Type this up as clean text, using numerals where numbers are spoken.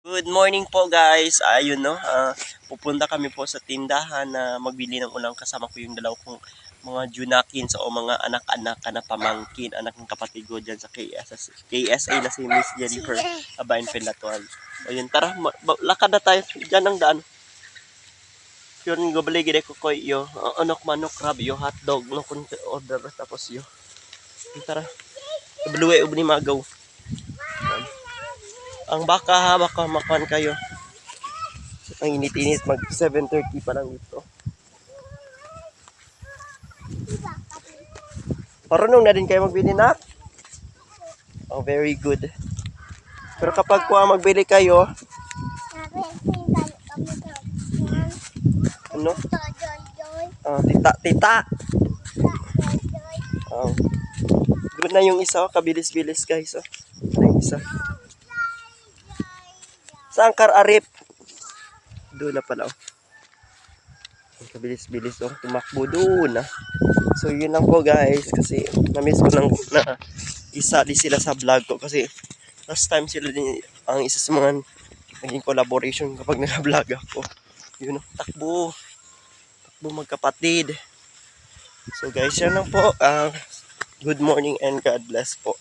Good morning po guys. Ayun no, pupunta kami po sa tindahan na magbili ng ulam kasama ko yung dalaw kong mga junakins o mga anak-anak na pamangkin, anak ng kapatid ko dyan sa KSA na si Miss Jennifer Abayan Pelatuan. Ayun, tara, lakad na tayo. Dyan ang daan. Yun, gobaligid ko ko yo. Anok manok crab yo, hotdog, no kun order tapos yo. Tara. Bluwe ubni magaw. Ang baka ha, baka makan kayo. Ang init-init, mag 7:30 pa lang dito. Marunong na din kayo magbili na? Oh, very good. Pero kapag magbili kayo, ano? Tita. Good na yung isa, kabilis-bilis guys. Na yung isa. Saan kar arip? Doon na pala. Kabilis-bilis tumakbo doon. So yun lang po guys, kasi na-miss ko lang na isa di sila sa vlog ko kasi last time sila din ang isa sa mga naging collaboration kapag nag-vlog ako. Yun, takbo magkapatid. So guys, yan lang po. Good morning and God bless po.